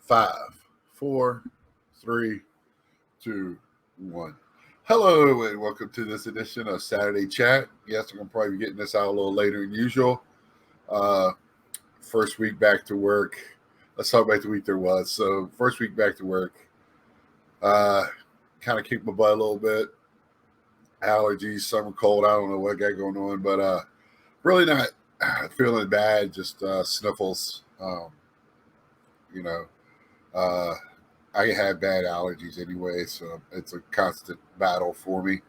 Five, four, three, two, one. Hello, and welcome to this edition of Saturday Chat. Yes, I'm gonna probably be getting this out a little later than usual. Uh, first week back to work. Let's talk about the week there was. So, first week back to work. Uh, kind of kicked my butt a little bit. Allergies, summer cold. I don't know what I got going on, but really not feeling bad. Just sniffles. You know. Uh, I have bad allergies anyway, so it's a constant battle for me.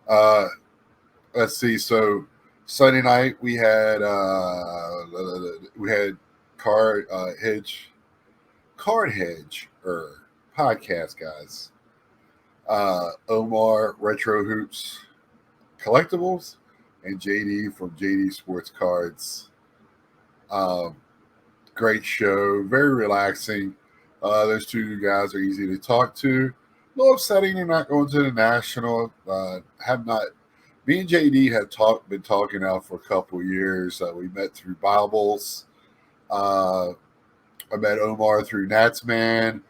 Uh, let's see. So Sunday night we had card hedge card hedge podcast guys. Omar Retro Hoops Collectibles and JD from JD Sports Cards. Um, Great show, very relaxing. Those two guys are easy to talk to. A little upsetting they're not going to the national. Have not. Me and JD have been talking now for a couple of years. We met through Bibles. Uh, I met Omar through Natsman.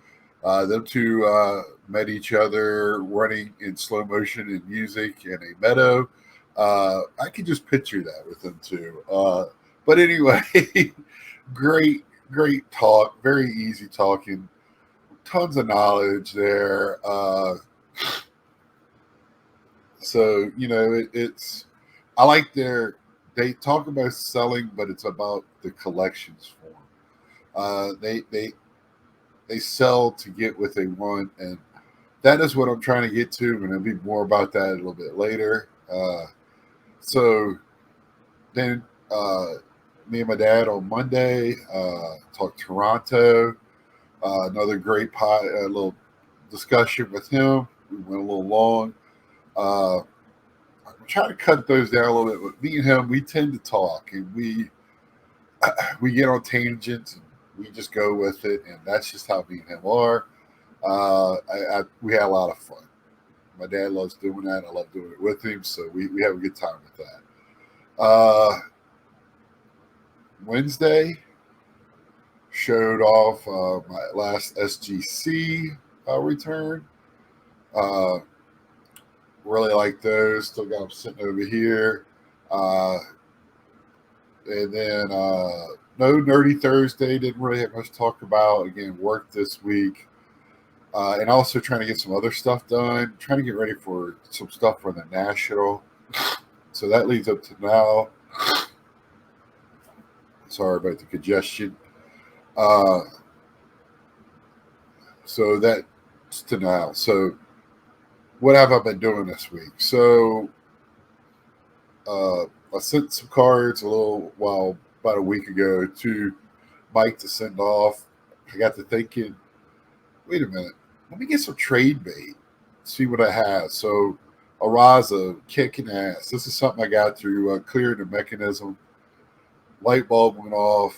Them two met each other running in slow motion in music in a meadow. I can just picture that with them too. But anyway, great talk, very easy talking, tons of knowledge there. So it's I like they talk about selling, but it's about the collections form. They sell to get what they want, and that is what I'm trying to get to, and there'll be more about that a little bit later. So then me and my dad on Monday talked Toronto. Another great little discussion with him. We went a little long. I'm trying to cut those down a little bit. But me and him, we tend to talk, and we get on tangents, and we just go with it, and that's just how me and him are. We had a lot of fun. My dad loves doing that. I love doing it with him, so we have a good time with that. Wednesday showed off my last SGC return. Uh, really like those. Still got them sitting over here. And then no Nerdy Thursday. Didn't really have much to talk about. Again, work this week. And also trying to get some other stuff done. Trying to get ready for some stuff for the National. So that leads up to now. Sorry about the congestion. So that's to now. So what have I been doing this week? So I sent some cards a little while, about a week ago, to Mike to send off. I got to thinking, wait a minute, let me get some trade bait, see what I have. So Araza, kicking ass. This is something I got through clearing the mechanism. Light bulb went off.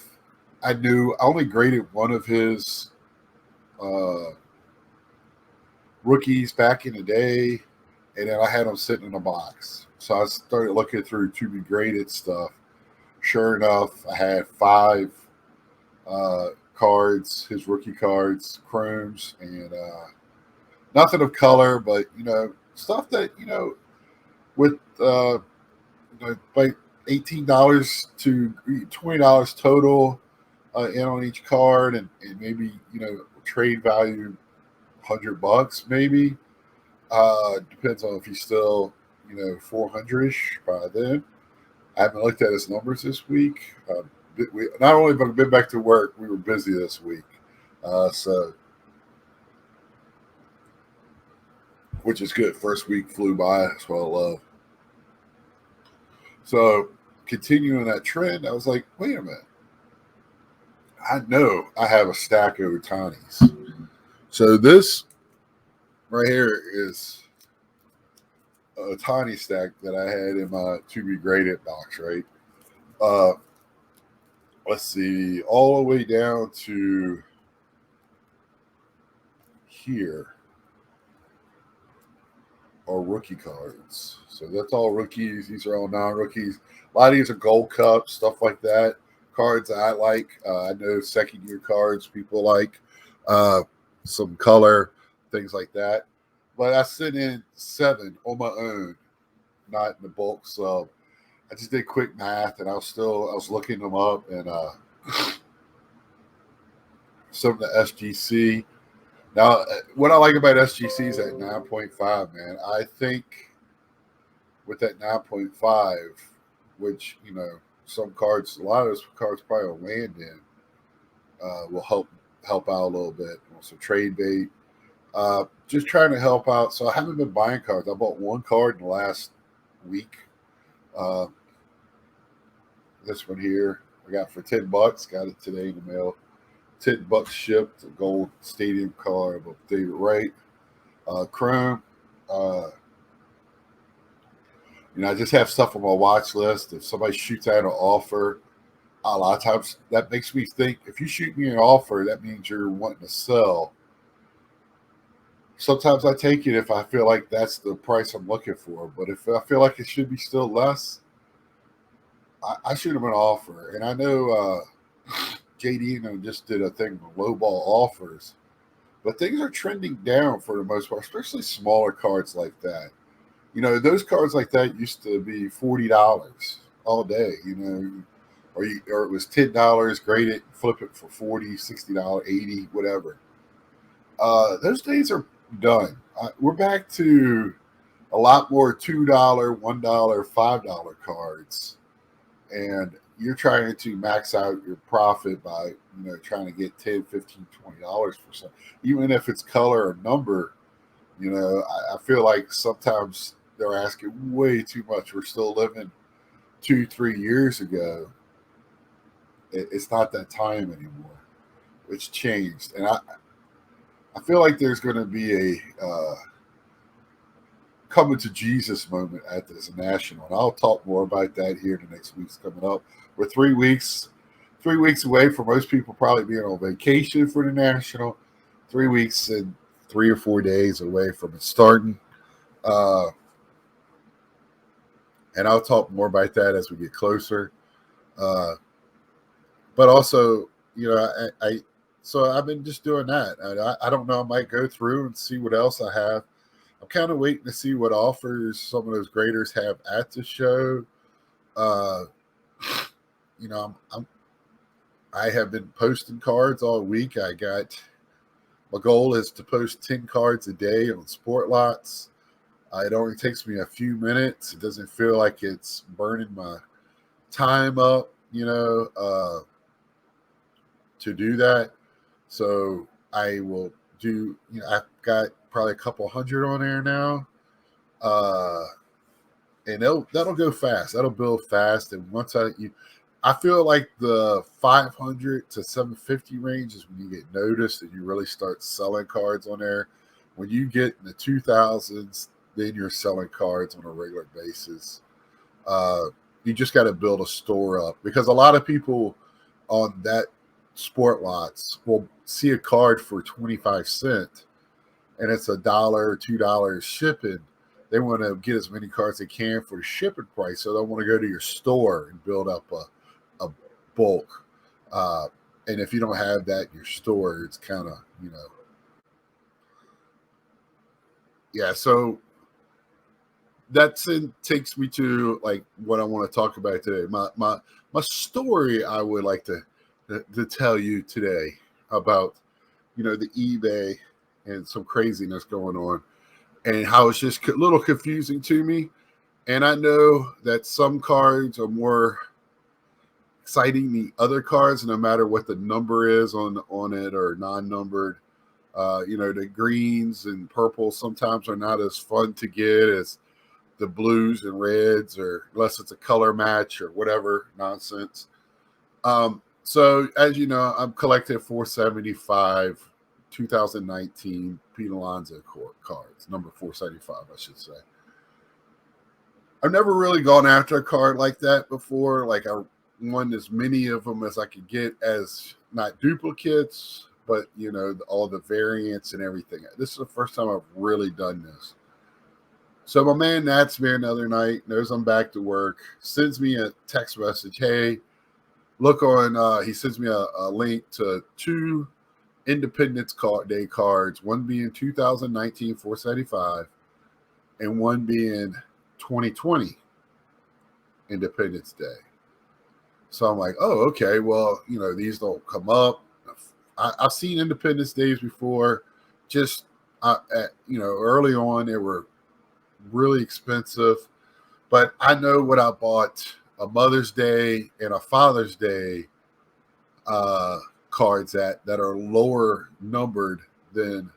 I knew I only graded one of his rookies back in the day, and then I had them sitting in a box. So I started looking through to be graded stuff. Sure enough, I had five cards, his rookie cards, chromes, and nothing of color, but stuff that with like $18 to $20 total in on each card, and maybe trade value $100 maybe. Depends on if he's still 400ish by then. I haven't looked at his numbers this week. We not only have been back to work, we were busy this week, so which is good. First week flew by. That's what I love. So continuing that trend, I was like, wait a minute. I know I have a stack of Otanis. So this right here is a tiny stack that I had in my to be graded box, right? Let's see, all the way down to here are rookie cards. So that's all rookies. These are all non-rookies. A lot of these are gold cups, stuff like that. Cards I like. I know second-year cards people like. some color, things like that. But I sent in 7 on my own, not in the bulk sub. I just did quick math, and I was looking them up, and some of the SGC. Now, what I like about SGC is at 9.5, man. I think with that 9.5, which some cards, a lot of those cards probably will land in, will help out a little bit. So trade bait, just trying to help out. So I haven't been buying cards. I bought 1 card in the last week. This one here I got for $10. Got it today in the mail. $10 shipped. A gold stadium card of David Wright. Chrome. I just have stuff on my watch list. If somebody shoots out an offer, a lot of times that makes me think, if you shoot me an offer, that means you're wanting to sell. Sometimes I take it if I feel like that's the price I'm looking for. But if I feel like it should be still less, I shoot them an offer. And I know JD just did a thing with low ball offers. But things are trending down for the most part, especially smaller cards like that. Those cards like that used to be $40 all day, or it was $10, grade it, flip it for $40, $60, $80, whatever. Those days are done. We're back to a lot more $2, $1, $5 cards, and you're trying to max out your profit by trying to get $10, $15, $20 for something, even if it's color or number. I feel like sometimes they're asking way too much. We're still living 2-3 years ago. It's not that time anymore. It's changed, and I feel like there's going to be a coming to Jesus moment at this national, and I'll talk more about that here in the next week's coming up. We're 3 weeks away for most people probably being on vacation for the national. 3 weeks and 3 or 4 days away from it starting. And I'll talk more about that as we get closer. But also, so I've been just doing that. I don't know. I might go through and see what else I have. I'm kind of waiting to see what offers some of those graders have at the show. I have been posting cards all week. My goal is to post 10 cards a day on Sport Lots. It only takes me a few minutes. It doesn't feel like it's burning my time up, to do that. So I will do, I've got probably a couple hundred on there now. And that'll go fast. That'll build fast. And once I feel like the 500 to 750 range is when you get noticed and you really start selling cards on there. When you get in the 2000s, then you're selling cards on a regular basis. You just got to build a store up, because a lot of people on that Sport Lots will see a card for 25 cents and it's $1 or $2 shipping. They want to get as many cards they can for the shipping price, so they want to go to your store and build up a bulk. And if you don't have that in your store, it's kind of, yeah. So takes me to like what I want to talk about today. My story I would like to tell you today about, the eBay and some craziness going on, and how it's just a little confusing to me. And I know that some cards are more exciting than other cards, no matter what the number is on it or non-numbered. The greens and purples sometimes are not as fun to get as the blues and reds, or unless it's a color match or whatever nonsense. So as you know, I'm collecting 475 2019 Pete Alonso cards, number 475, I should say. I've never really gone after a card like that before. Like, I won as many of them as I could get, as not duplicates, but all the variants and everything. This is the first time I've really done this. So my man Nats me another night, knows I'm back to work, sends me a text message. Hey, look on, he sends me a link to 2 Independence Day cards, one being 2019 475 and one being 2020 Independence Day. So I'm like, oh, okay, well, these don't come up. I've seen Independence Days before. Just, early on, they were really expensive. But I know what I bought a Mother's Day and a Father's Day cards that are lower numbered than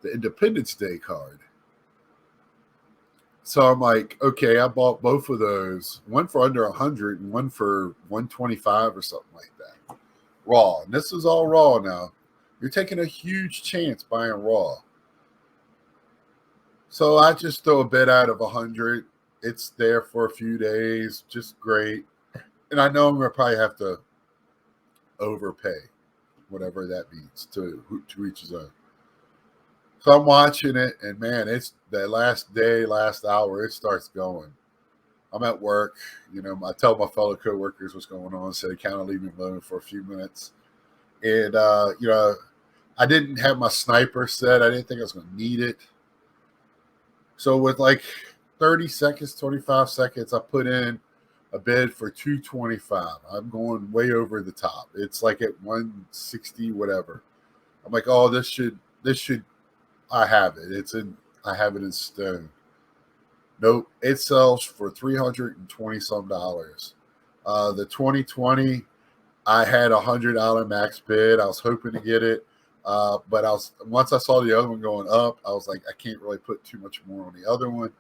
the Independence Day card. So I'm like, okay, I bought both of those, one for under 100 and one for 125 or something like that. Raw. And this is all raw now. You're taking a huge chance buying raw. So I just throw a bid out of 100. It's there for a few days, just great. And I know I'm going to probably have to overpay, whatever that means, to each his own. So I'm watching it, and man, it's that last day, last hour, it starts going. I'm at work, I tell my fellow coworkers what's going on, so they kind of leave me alone for a few minutes. And, I didn't have my sniper set. I didn't think I was going to need it. So with like 30 seconds, 25 seconds, I put in a bid for 225. I'm going way over the top. It's like at 160, whatever. I'm like, oh, this should, I have it. I have it in stone. Nope. It sells for $320 some. The 2020, I had $100 max bid. I was hoping to get it. But once I saw the other one going up, I was like, I can't really put too much more on the other one.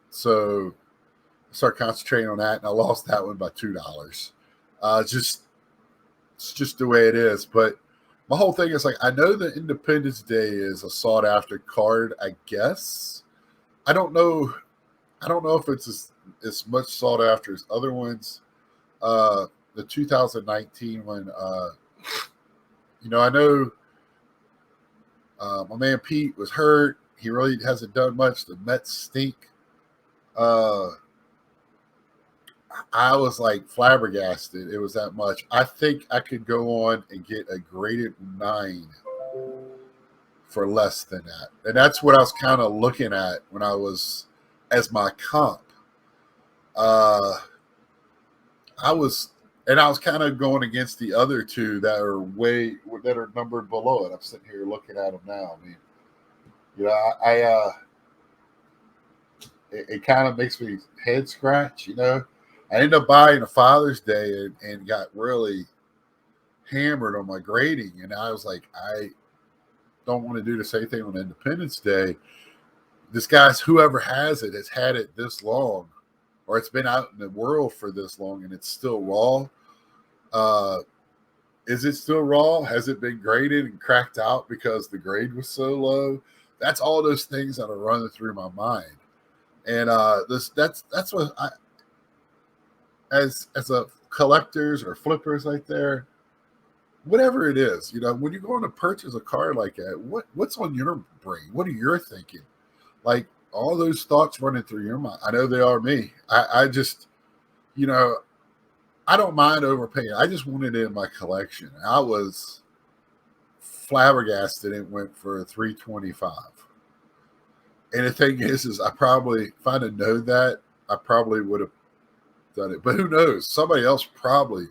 So I started concentrating on that, and I lost that one by $2. It's just the way it is. But my whole thing is like, I know that Independence Day is a sought after card, I guess. I don't know if it's as much sought after as other ones. The 2019 one, I know my man Pete was hurt. He really hasn't done much. The Mets stink. I was like flabbergasted. It was that much. I think I could go on and get a graded 9 for less than that. And that's what I was kind of looking at when I was as my comp. I was kind of going against the other two that are numbered below it. I'm sitting here looking at them now. I mean, it kind of makes me head scratch, I ended up buying a Father's Day and got really hammered on my grading. And I was like, I don't want to do the same thing on Independence Day. This guy's, whoever has it, has had it this long, or it's been out in the world for this long, and it's still raw. Is it still raw? Has it been graded and cracked out because the grade was so low? That's all those things that are running through my mind. And that's what I, as a collectors or flippers like there, whatever it is, when you're going to purchase a card like that, what's on your brain? What are you thinking? Like all those thoughts running through your mind. I know they are me. I just, I don't mind overpaying. I just wanted it in my collection. I was flabbergasted. It went for $325. And the thing is I probably, if I'd have known that, I probably would have done it. But who knows? Somebody else probably.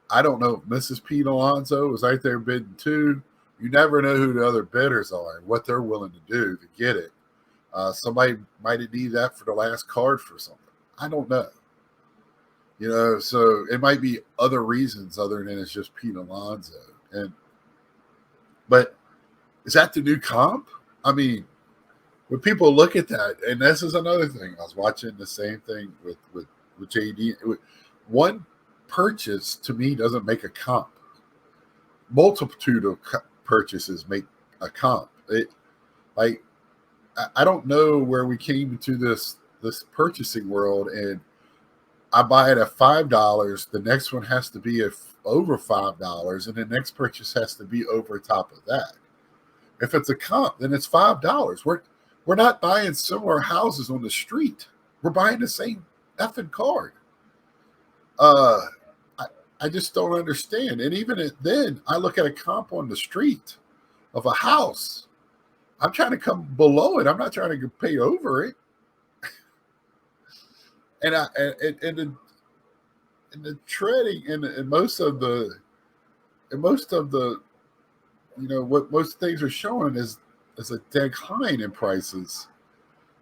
I don't know if Mrs. Pete Alonso was out there bidding too. You never know who the other bidders are and what they're willing to do to get it. Somebody might need that for the last card for something. I don't know. So it might be other reasons other than it's just Pete Alonso. But is that the new comp? I mean, when people look at that, and this is another thing, I was watching the same thing with JD. One purchase to me doesn't make a comp. Multitude of purchases make a comp. I don't know where we came into this purchasing world, and I buy it at $5. The next one has to be over $5, and the next purchase has to be over top of that. If it's a comp, then it's $5. We're not buying similar houses on the street. We're buying the same effing card. I I just don't understand. And even then, I look at a comp on the street of a house. I'm trying to come below it. I'm not trying to pay over it. And the trading and most of the what most things are showing is a decline in prices.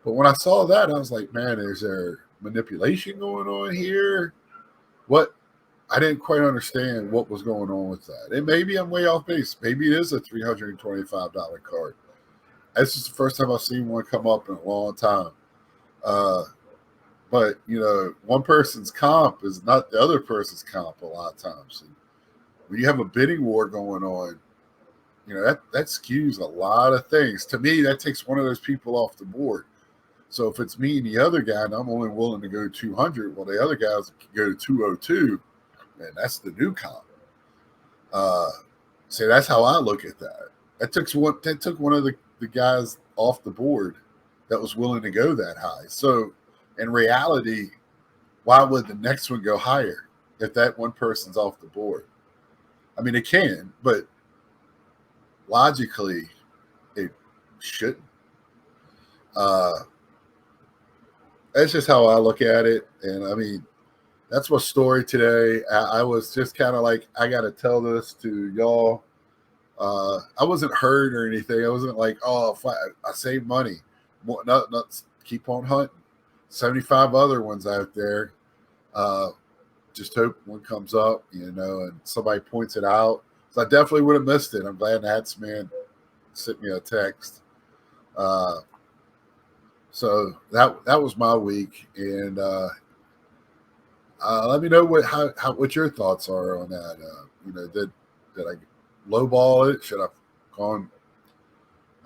But when I saw that, I was like, man, is there manipulation going on here? What? I didn't quite understand what was going on with that. And maybe I'm way off base. Maybe it is a $325 card. This is the first time I've seen one come up in a long time. But one person's comp is not the other person's comp a lot of times. And when you have a bidding war going on, that skews a lot of things. To me, that takes one of those people off the board. So if it's me and the other guy, and I'm only willing to go 200, well, the other guys can go to 202, and that's the new comp. So that's how I look at that. That took one of the guys off the board that was willing to go that high. So in reality, why would the next one go higher if that one person's off the board? I mean, it can, but logically, it shouldn't. That's just how I look at it. And I mean, that's my story today. I was just kind of like, I got to tell this to y'all. I wasn't hurt or anything. I wasn't like, oh, if I saved money. Not keep on hunting. 75 other ones out there. Just hope one comes up, and somebody points it out. So I definitely would have missed it. I'm glad Nats man sent me a text. So that was my week, and let me know what your thoughts are on that. Did I lowball it? Should I have gone?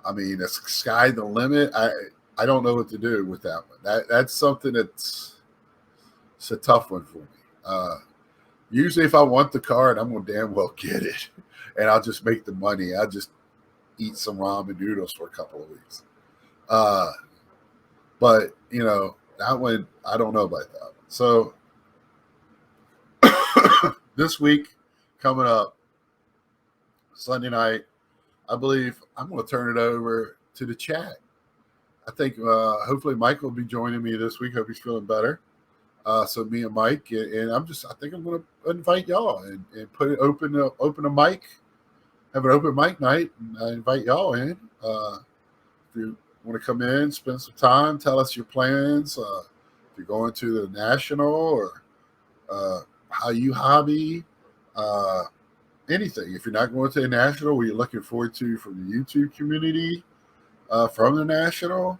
I mean, is sky the limit? I don't know what to do with that one. That's something it's a tough one for me. Usually, if I want the card, I'm gonna damn well get it, and I'll just make the money. I'll just eat some ramen noodles for a couple of weeks. But that one, I don't know about that one. So this week coming up, Sunday night, I believe I'm going to turn it over to the chat. I think hopefully Mike will be joining me this week. Hope he's feeling better. So me and Mike, and I think I'm going to invite y'all and open a mic, have an open mic night, and I invite y'all in. If you want to come in, spend some time, tell us your plans. If you're going to the national or how you hobby, anything. If you're not going to the national, what you're looking forward to from the YouTube community, from the national,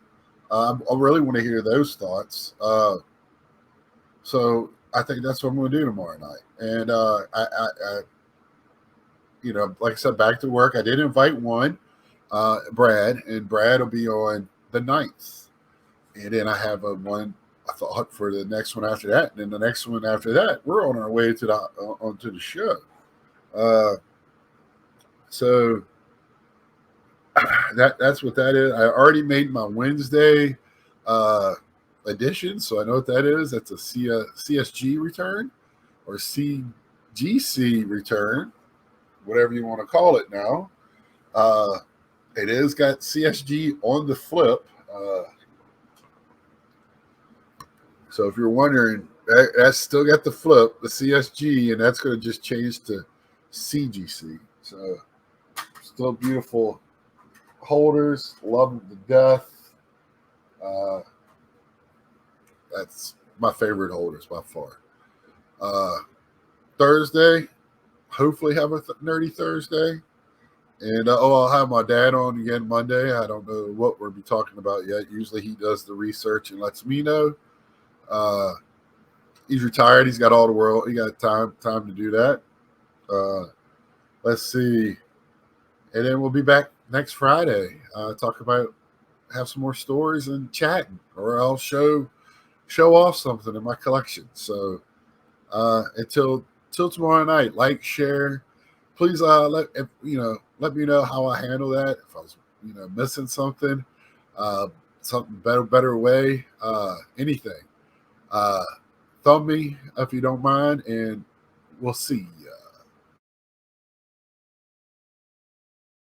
I really want to hear those thoughts. So I think that's what I'm going to do tomorrow night. And I like I said, back to work. I did invite one. Brad, and Brad will be on the 9th. And then I have one I thought for the next one after that. And then the next one after that, we're on our way to onto the show. So that's what that is. I already made my Wednesday edition, so I know what that is. That's a CSG return or CGC return, whatever you want to call it now. It is got CSG on the flip. So if you're wondering, that's still got the flip, the CSG, and that's going to just change to CGC. So still beautiful holders, love them to death. That's my favorite holders by far. Thursday, hopefully have a nerdy Thursday. And I'll have my dad on again Monday. I don't know what we'll be talking about yet. Usually he does the research and lets me know. He's retired. He's got all the world. He got time to do that. Let's see. And then we'll be back next Friday. Have some more stories and chatting, or I'll show off something in my collection. So until tomorrow night, like, share. Please let me know how I handle that. If I was missing something, something better way, anything. Thumb me if you don't mind, and We'll see ya.